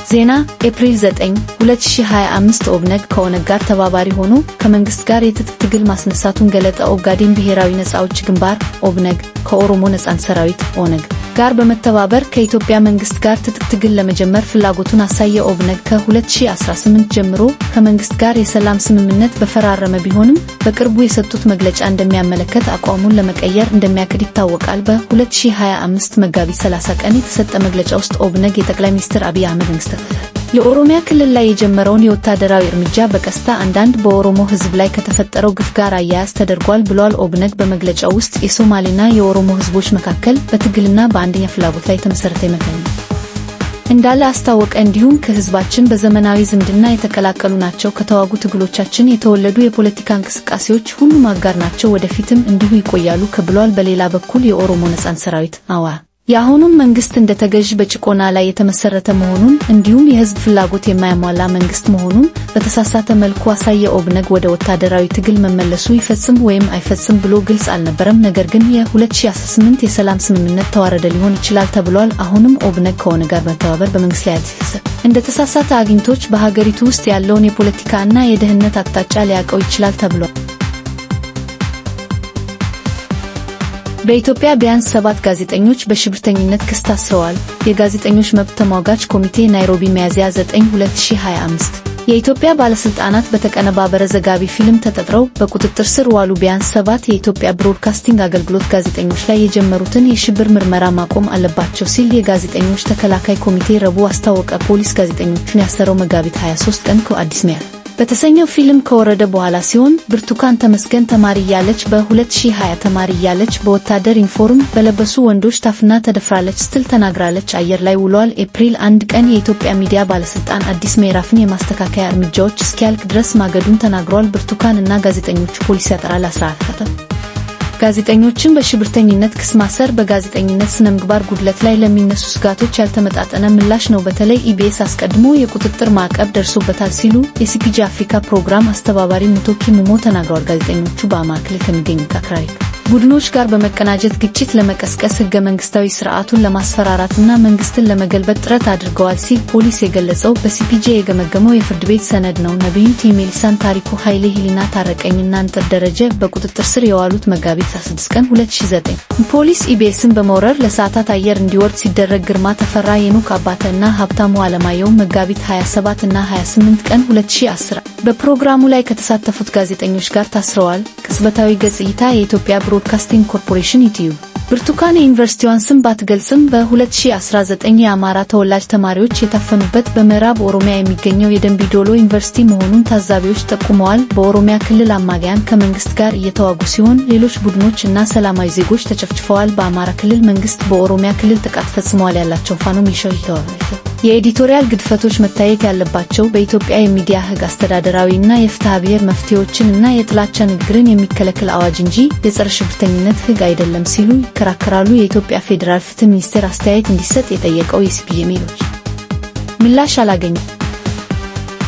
ዜና ኤፕሪል 9 2025 ኦብነግ ከኦነግ ጋር ተባባሪ ሆኖ ከመንግስት ጋር የትጥቅ ትግል ማስነሳቱን ገለጸ። ኦጋዴን ብሔራዊ ነፃ አውጪ ግንባር ኦብነግ ከኦሮሞ ነጻነት ሰራዊት ኦነግ ጋር በመተባበር ከኢትዮጵያ መንግስት ጋር ትጥቅ ትግል ለመጀመር ፍላጎቱን አሳየ። ኦብነግ ከ2018 ጀምሮ ከመንግስት ጋር የሰላም ስምምነት በፈራረመ ቢሆንም በቅርቡ የሰጡት መግለጫ እንደሚያመለክት አቋሙን ለመቀየር እንደሚያቅድ ይታወቃል። በ2025 መጋቢት 30 ቀን የተሰጠ መግለጫ ውስጥ ኦብነግ የጠቅላይ ሚኒስትር አብይ አህመድ መንግስት የኦሮሚያ ክልል ላይ የጀመረውን የወታደራዊ እርምጃ በቀስታ አንዳንድ በኦሮሞ ህዝብ ላይ ከተፈጠረው ግፍ ጋር አያያዝ ተደርጓል ብሏል። ኦብነግ በመግለጫው ውስጥ የሶማሌና የኦሮሞ ህዝቦች መካከል በትግልና በአንድኛ ፍላጎት ላይ የተመሰረተ መገናኛ እንዳለ አስታወቀ። እንዲሁም ከህዝባችን በዘመናዊ ዝምድና የተቀላቀሉ ናቸው፣ ከተዋጉ ትግሎቻችን የተወለዱ የፖለቲካ እንቅስቃሴዎች ሁሉም አጋር ናቸው፣ ወደፊትም እንዲሁ ይቆያሉ ከብሏል። በሌላ በኩል የኦሮሞ ነጻነት ሰራዊት የአሁኑን መንግስት እንደተገዥ በጭቆና ላይ የተመሰረተ መሆኑን እንዲሁም የህዝብ ፍላጎት የማያሟላ መንግስት መሆኑን በተሳሳተ መልኩ አሳየ። ኦብነግ ወደ ወታደራዊ ትግል መመለሱ ይፈጽም ወይም አይፈጽም ብሎ ግልጽ አልነበረም። ነገር ግን የ2018 የሰላም ስምምነት ተዋረደ ሊሆን ይችላል ተብሏል። አሁንም ኦብነግ ከኦነግ ጋር በመተባበር በመንግስት ላይ እንደተሳሳተ አግኝቶች በሀገሪቱ ውስጥ ያለውን የፖለቲካና የደህንነት አቅጣጫ ሊያቀው ይችላል ተብሏል። በኢትዮጵያ ቢያንስ 7 ጋዜጠኞች በሽብርተኝነት ክስ ታስረዋል። የጋዜጠኞች መብት ተሟጋች ኮሚቴ ናይሮቢ ሚያዝያ 9 2025 የኢትዮጵያ ባለስልጣናት በተቀነባበረ ዘጋቢ ፊልም ተጠርጥረው በቁጥጥር ስር ዋሉ። ቢያንስ 7 የኢትዮጵያ ብሮድካስቲንግ አገልግሎት ጋዜጠኞች ላይ የጀመሩትን የሽብር ምርመራ ማቆም አለባቸው ሲል የጋዜጠኞች ተከላካይ ኮሚቴ ረቡዕ አስታወቀ። ፖሊስ ጋዜጠኞቹን ያሰረው መጋቢት 23 ቀን ከአዲስ ሚያል በተሰኘው ፊልም ከወረደ በኋላ ሲሆን ብርቱካን ተመስገን ተማሪ እያለች በ2020 ተማሪ እያለች በወታደር ዩኒፎርም በለበሱ ወንዶች ታፍና ተደፍራለች ስትል ተናግራለች። አየር ላይ ውሏል። ኤፕሪል 1 ቀን የኢትዮጵያ ሚዲያ ባለስልጣን አዲስ ምዕራፍን የማስተካከያ እርምጃዎች እስኪያልቅ ድረስ ማገዱን ተናግሯል። ብርቱካን እና ጋዜጠኞቹ ፖሊስ ያጠራል 14 ጋዜጠኞችን በሽብርተኝነት ክስ ማሰር በጋዜጠኝነት ስነምግባር ጉድለት ላይ ለሚነሱ ስጋቶች ያልተመጣጠነ ምላሽ ነው። በተለይ ኢቢኤስ አስቀድሞ የቁጥጥር ማዕቀብ ደርሶበታል ሲሉ የሲፒጄ አፍሪካ ፕሮግራም አስተባባሪ ሙቶኪ ሙሞ ተናግረዋል። ጋዜጠኞቹ በአማራ ክልል ከሚገኙ አክራሪ ቡድኖች ጋር በመቀናጀት ግጭት ለመቀስቀስ ህገ መንግስታዊ ስርዓቱን ለማስፈራራትና መንግስትን ለመገልበጥ ጥረት አድርገዋል ሲል ፖሊስ የገለጸው በሲፒጄ የገመገመው የፍርድ ቤት ሰነድ ነው። ነብዩ ቲሜሊሳን፣ ታሪኩ ኃይሌ፣ ሂሊና ታረቀኝና እንጥር ደረጀ በቁጥጥር ስር የዋሉት መጋቢት 16 ቀን 2009 ፖሊስ ኢቢኤስን በመውረር ለሰዓታት አየር እንዲወርድ ሲደረግ ግርማ ተፈራ፣ የኑክ አባተና ሀብታሙ አለማየሁ መጋቢት 27 እና 28 ቀን 2010 በፕሮግራሙ ላይ ከተሳተፉት ጋዜጠኞች ጋር ታስረዋል። ቅጽበታዊ ገጽ እይታ የኢትዮጵያ ብሮድካስቲንግ ኮርፖሬሽን ኢቲዩ ብርቱካን የዩኒቨርሲቲዋን ስም ባትገልጽም በ2019 የአማራ ተወላጅ ተማሪዎች የታፈኑበት በምዕራብ ኦሮሚያ የሚገኘው የደንቢ ዶሎ ዩኒቨርሲቲ መሆኑን ታዛቢዎች ጠቁመዋል። በኦሮሚያ ክልል አማጽያን ከመንግስት ጋር እየተዋጉ ሲሆን ሌሎች ቡድኖች እና ሰላማዊ ዜጎች ተጨፍጭፈዋል። በአማራ ክልል መንግስት በኦሮሚያ ክልል ጥቃት ፈጽመዋል ያላቸው ፋኖ ሚሊሻዎች የኤዲቶሪያል ግድፈቶች መታየት ያለባቸው በኢትዮጵያ የሚዲያ ህግ አስተዳደራዊና የፍትሐ ብሔር መፍትሄዎችን እና የጥላቻ ንግግርን የሚከለክል አዋጅ እንጂ የጸረ ሽብርተኝነት ህግ አይደለም ሲሉ ይከራከራሉ። የኢትዮጵያ ፌዴራል ፍትህ ሚኒስቴር አስተያየት እንዲሰጥ የጠየቀው የሲፒጄ ምላሽ አላገኘም።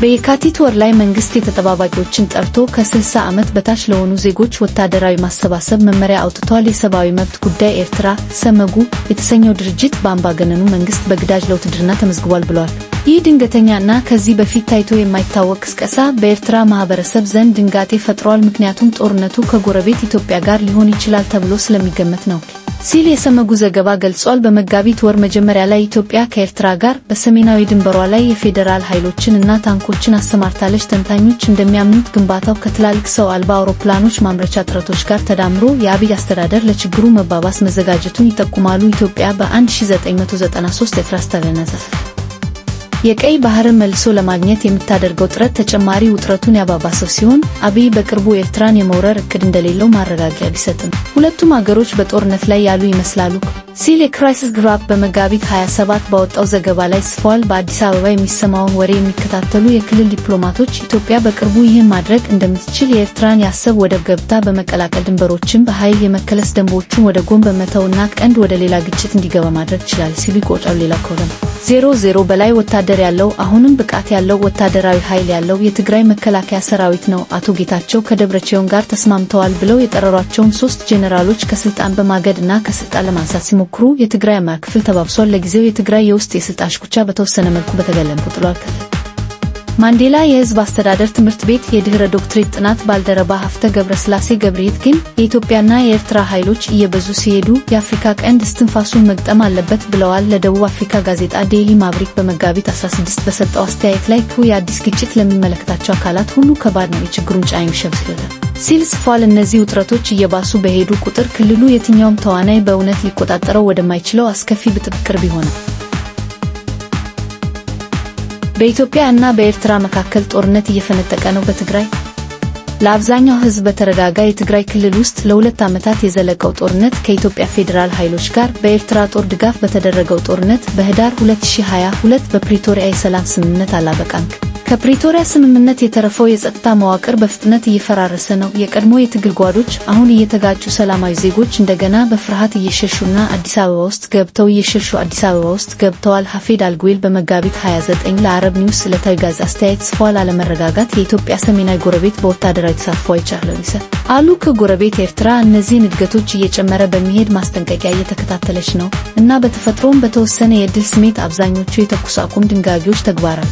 በየካቲት ወር ላይ መንግስት የተጠባባቂዎችን ጠርቶ ከ60 ዓመት በታች ለሆኑ ዜጎች ወታደራዊ ማሰባሰብ መመሪያ አውጥቷል። የሰብአዊ መብት ጉዳይ ኤርትራ ሰመጉ የተሰኘው ድርጅት በአምባገነኑ መንግስት በግዳጅ ለውትድርና ተመዝግቧል ብሏል። ይህ ድንገተኛና ከዚህ በፊት ታይቶ የማይታወቅ ቅስቀሳ በኤርትራ ማህበረሰብ ዘንድ ድንጋጤ ፈጥሯል። ምክንያቱም ጦርነቱ ከጎረቤት ኢትዮጵያ ጋር ሊሆን ይችላል ተብሎ ስለሚገመት ነው ሲል የሰመጉ ዘገባ ገልጿል። በመጋቢት ወር መጀመሪያ ላይ ኢትዮጵያ ከኤርትራ ጋር በሰሜናዊ ድንበሯ ላይ የፌዴራል ኃይሎችን እና ታንኮችን አሰማርታለች። ተንታኞች እንደሚያምኑት ግንባታው ከትላልቅ ሰው አልባ አውሮፕላኖች ማምረቻ ጥረቶች ጋር ተዳምሮ የአብይ አስተዳደር ለችግሩ መባባስ መዘጋጀቱን ይጠቁማሉ። ኢትዮጵያ በ1993 ኤርትራ ስታገናዘፈ የቀይ ባህርን መልሶ ለማግኘት የምታደርገው ጥረት ተጨማሪ ውጥረቱን ያባባሰው ሲሆን አብይ በቅርቡ ኤርትራን የመውረር እቅድ እንደሌለው ማረጋገጫ ቢሰጥም ሁለቱም ሀገሮች በጦርነት ላይ ያሉ ይመስላሉ ሲል የክራይሲስ ግሩፕ በመጋቢት 27 ባወጣው ዘገባ ላይ ጽፏል። በአዲስ አበባ የሚሰማውን ወሬ የሚከታተሉ የክልል ዲፕሎማቶች ኢትዮጵያ በቅርቡ ይህን ማድረግ እንደምትችል የኤርትራን የአሰብ ወደብ ገብታ በመቀላቀል ድንበሮችን በኃይል የመከለስ ደንቦችን ወደ ጎን በመተውና ቀንድ ወደ ሌላ ግጭት እንዲገባ ማድረግ ይችላል ሲሉ ይቆጫሉ። ሌላ ኮለም 00 በላይ ወታደራዊ ወታደር ያለው አሁንም ብቃት ያለው ወታደራዊ ኃይል ያለው የትግራይ መከላከያ ሰራዊት ነው። አቶ ጌታቸው ከደብረጽዮን ጋር ተስማምተዋል ብለው የጠረሯቸውን 3 ጄኔራሎች ከስልጣን በማገድና ከስልጣን ለማንሳት ሲሞክሩ የትግራይ አመራር ክፍል ተባብሷል። ለጊዜው የትግራይ የውስጥ የስልጣን ሽኩቻ በተወሰነ መልኩ በተገለመ ቀጥሏል። ማንዴላ የህዝብ አስተዳደር ትምህርት ቤት የድህረ ዶክትሬት ጥናት ባልደረባ ሀፍተ ገብረስላሴ ገብርኤት ግን የኢትዮጵያና የኤርትራ ኃይሎች እየበዙ ሲሄዱ የአፍሪካ ቀንድ እስትንፋሱን መግጠም አለበት ብለዋል። ለደቡብ አፍሪካ ጋዜጣ ዴይሊ ማብሪክ በመጋቢት 16 በሰጠው አስተያየት ላይ የአዲስ ግጭት ለሚመለከታቸው አካላት ሁሉ ከባድ ነው፣ የችግሩን ጫኝ ሸብስበለ ሲል ጽፏል። እነዚህ ውጥረቶች እየባሱ በሄዱ ቁጥር ክልሉ የትኛውም ተዋናይ በእውነት ሊቆጣጠረው ወደማይችለው አስከፊ ብጥብጥ ቅርብ ይሆናል። በኢትዮጵያ እና በኤርትራ መካከል ጦርነት እየፈነጠቀ ነው። በትግራይ ለአብዛኛው ህዝብ በተረጋጋ የትግራይ ክልል ውስጥ ለ2 ዓመታት የዘለቀው ጦርነት ከኢትዮጵያ ፌዴራል ኃይሎች ጋር በኤርትራ ጦር ድጋፍ በተደረገው ጦርነት በህዳር 2022 በፕሪቶሪያ የሰላም ስምምነት አላበቃም። ከፕሪቶሪያ ስምምነት የተረፈው የጸጥታ መዋቅር በፍጥነት እየፈራረሰ ነው። የቀድሞ የትግል ጓዶች አሁን እየተጋጩ፣ ሰላማዊ ዜጎች እንደገና በፍርሃት እየሸሹና አዲስ አበባ ውስጥ ገብተዋል። ሀፌድ አልጉዌል በመጋቢት 29 ለአረብ ኒውስ ዕለታዊ ጋዜጣ አስተያየት ጽፏል። አለመረጋጋት የኢትዮጵያ ሰሜናዊ ጎረቤት በወታደራዊ ተሳትፎ ይቻላልሰ አሉ። ከጎረቤት ኤርትራ እነዚህን እድገቶች እየጨመረ በሚሄድ ማስጠንቀቂያ እየተከታተለች ነው እና በተፈጥሮም በተወሰነ የድል ስሜት አብዛኞቹ የተኩስ አቁም ድንጋጌዎች ተግባራዊ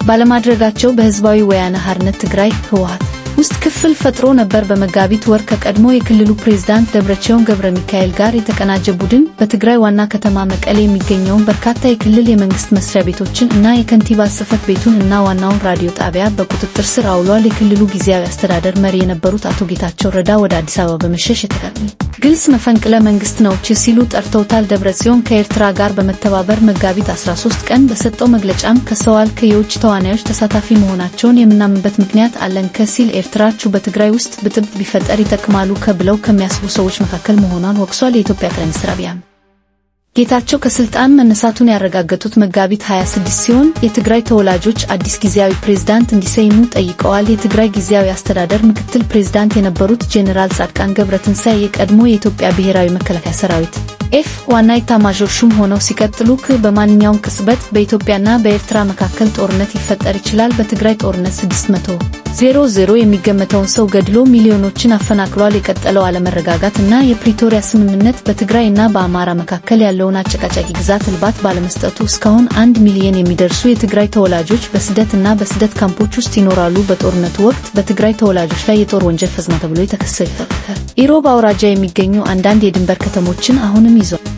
ባለማድረጋቸው በህዝባዊ ወያነ ሓርነት ትግራይ ህወሓት ውስጥ ክፍል ፈጥሮ ነበር። በመጋቢት ወር ከቀድሞ የክልሉ ፕሬዝዳንት ደብረጽዮን ገብረሚካኤል ጋር የተቀናጀ ቡድን በትግራይ ዋና ከተማ መቀሌ የሚገኘውን በርካታ የክልል የመንግስት መስሪያ ቤቶችን እና የከንቲባ ጽሕፈት ቤቱን እና ዋናውን ራዲዮ ጣቢያ በቁጥጥር ስር አውሏል። የክልሉ ጊዜያዊ አስተዳደር መሪ የነበሩት አቶ ጌታቸው ረዳ ወደ አዲስ አበባ በመሸሽ የተካሄደ ግልጽ መፈንቅለ መንግስት ነው ሲሉ ጠርተውታል። ደብረጽዮን ከኤርትራ ጋር በመተባበር መጋቢት 13 ቀን በሰጠው መግለጫም ከሰዋል የውጭ ተዋናዮች ተሳታፊ መሆናቸውን የምናምንበት ምክንያት አለን ሲል ኤርትራችሁ በትግራይ ውስጥ ብጥብጥ ቢፈጠር ይጠቅማሉ ብለው ከሚያስቡ ሰዎች መካከል መሆኗን ወቅሷል። የኢትዮጵያ ጠቅላይ ሚኒስትር አብይ አህመድ ጌታቸው ከስልጣን መነሳቱን ያረጋገጡት መጋቢት 26 ሲሆን የትግራይ ተወላጆች አዲስ ጊዜያዊ ፕሬዝዳንት እንዲሰይሙ ጠይቀዋል። የትግራይ ጊዜያዊ አስተዳደር ምክትል ፕሬዝዳንት የነበሩት ጄኔራል ጻድቃን ገብረትንሳኤ የቀድሞ የኢትዮጵያ ብሔራዊ መከላከያ ሰራዊት ዋና ኤታማዦር ሹም ሆነው ሲቀጥሉ በማንኛውም ቅጽበት በኢትዮጵያና በኤርትራ መካከል ጦርነት ይፈጠር ይችላል። በትግራይ ጦርነት 600,000 የሚገመተውን ሰው ገድሎ ሚሊዮኖችን አፈናቅሏል። የቀጠለው አለመረጋጋት እና የፕሪቶሪያ ስምምነት በትግራይና በአማራ መካከል ያለውን አጨቃጫቂ ግዛት እልባት ባለመስጠቱ እስካሁን 1 ሚሊዮን የሚደርሱ የትግራይ ተወላጆች በስደትና በስደት ካምፖች ውስጥ ይኖራሉ። በጦርነቱ ወቅት በትግራይ ተወላጆች ላይ የጦር ወንጀል ፈጽሟል ተብሎ የተከሰሰ ኢሮብ አውራጃ የሚገኙ አንዳንድ የድንበር ከተሞችን አሁንም ይዟል።